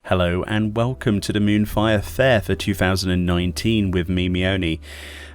Hello and welcome to the Moonfire Faire for 2019 with me, Meoni.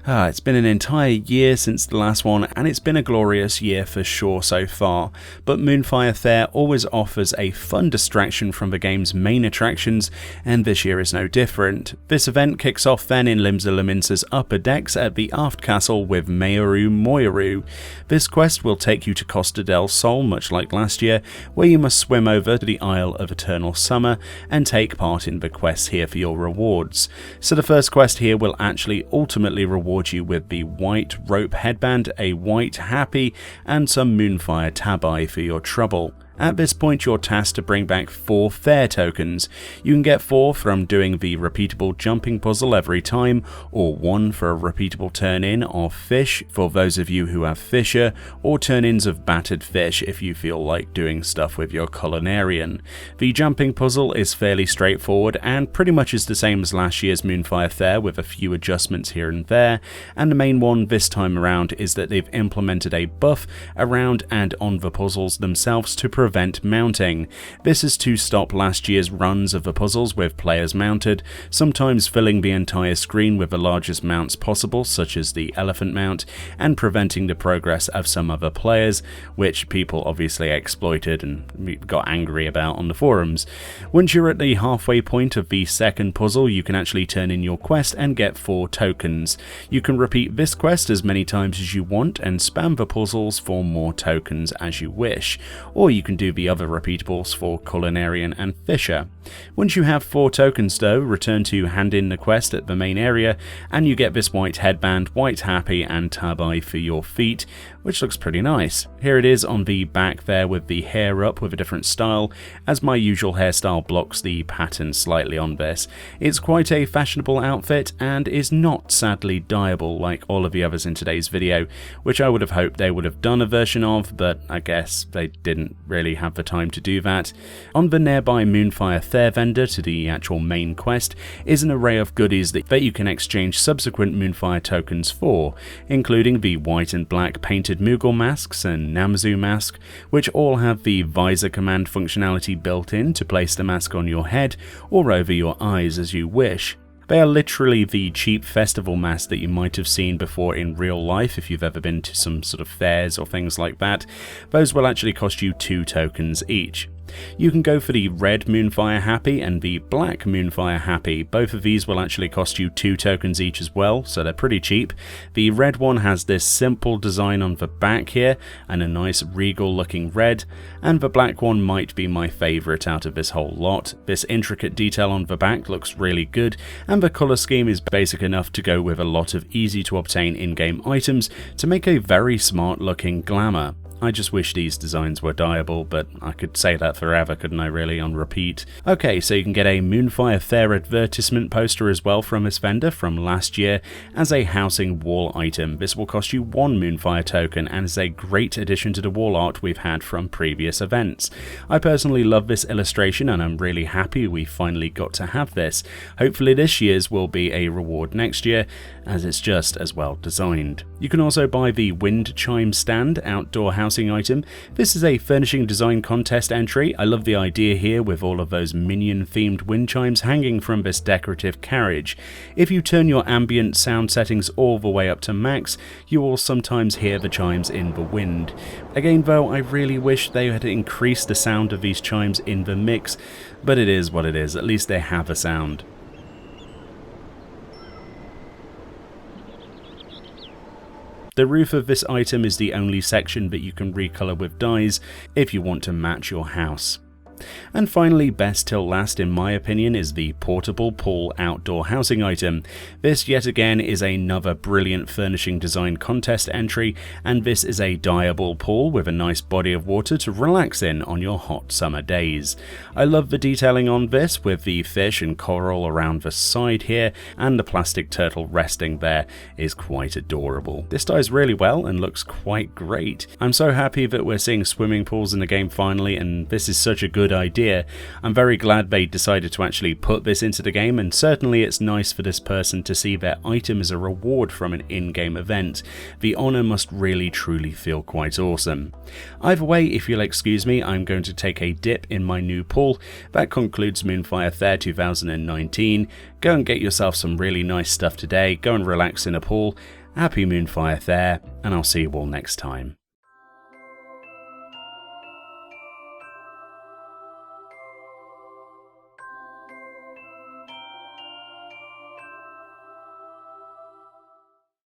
It's been an entire year since the last one, and it's been a glorious year for sure so far, but Moonfire Faire always offers a fun distraction from the game's main attractions, and this year is no different. This event kicks off then in Limsa Lominsa's upper decks at the Aft Castle with Meoru Moiru. This quest will take you to Costa del Sol, much like last year, where you must swim over to the Isle of Eternal Summer and take part in the quests here for your rewards. So the first quest here will actually ultimately reward you with the white rope headband, a white happy, and some Moonfire tabi for your trouble. At this point you're tasked to bring back 4 Faire tokens. You can get 4 from doing the repeatable jumping puzzle every time, or 1 for a repeatable turn-in of fish for those of you who have fisher, or turn-ins of battered fish if you feel like doing stuff with your culinarian. The jumping puzzle is fairly straightforward and pretty much is the same as last year's Moonfire Faire with a few adjustments here and there, and the main one this time around is that they've implemented a buff around and on the puzzles themselves to prevent mounting. This is to stop last year's runs of the puzzles with players mounted, sometimes filling the entire screen with the largest mounts possible, such as the elephant mount, and preventing the progress of some other players, which people obviously exploited and got angry about on the forums. Once you're at the halfway point of the second puzzle, you can actually turn in your quest and get 4 tokens. You can repeat this quest as many times as you want and spam the puzzles for more tokens as you wish, or you can do the other repeatables for culinarian and fisher. Once you have 4 tokens though, return to hand in the quest at the main area and you get this white headband, white happy, and tabi for your feet, which looks pretty nice. Here it is on the back there with the hair up with a different style, as my usual hairstyle blocks the pattern slightly on this. It's quite a fashionable outfit and is not sadly dyeable like all of the others in today's video, which I would have hoped they would have done a version of, but I guess they didn't really have the time to do that. On the nearby Moonfire Faire vendor to the actual main quest is an array of goodies that you can exchange subsequent Moonfire tokens for, including the white and black painted Moogle masks and Namzu mask, which all have the visor command functionality built in to place the mask on your head or over your eyes as you wish. They are literally the cheap festival masks that you might have seen before in real life if you've ever been to some sort of fairs or things like that. Those will actually cost you 2 tokens each. You can go for the red Moonfire Happy and the black Moonfire Happy. Both of these will actually cost you 2 tokens each as well, so they're pretty cheap. The red one has this simple design on the back here and a nice regal looking red, and the black one might be my favourite out of this whole lot. This intricate detail on the back looks really good, and the colour scheme is basic enough to go with a lot of easy to obtain in-game items to make a very smart looking glamour. I just wish these designs were dyeable, but I could say that forever, couldn't I really, on repeat. Okay, so you can get a Moonfire Faire advertisement poster as well from this vendor from last year as a housing wall item. This will cost you 1 Moonfire token and is a great addition to the wall art we've had from previous events. I personally love this illustration and I'm really happy we finally got to have this. Hopefully this year's will be a reward next year, as it's just as well designed. You can also buy the Wind Chime stand outdoor housing item. This is a furnishing design contest entry. I love the idea here with all of those minion themed wind chimes hanging from this decorative carriage. If you turn your ambient sound settings all the way up to max, you will sometimes hear the chimes in the wind. Again though, I really wish they had increased the sound of these chimes in the mix, but it is what it is, at least they have a sound. The roof of this item is the only section that you can recolor with dyes if you want to match your house. And finally, best till last in my opinion, is the portable pool outdoor housing item. This yet again is another brilliant furnishing design contest entry, and this is a dyeable pool with a nice body of water to relax in on your hot summer days. I love the detailing on this with the fish and coral around the side here, and the plastic turtle resting there is quite adorable. This dyes really well and looks quite great. I'm so happy that we're seeing swimming pools in the game finally, and this is such a good good idea. I'm very glad they decided to actually put this into the game, and certainly it's nice for this person to see their item as a reward from an in-game event. The honour must really truly feel quite awesome. Either way, if you'll excuse me, I'm going to take a dip in my new pool. That concludes Moonfire Faire 2019. Go and get yourself some really nice stuff today, go and relax in a pool. Happy Moonfire Faire, and I'll see you all next time.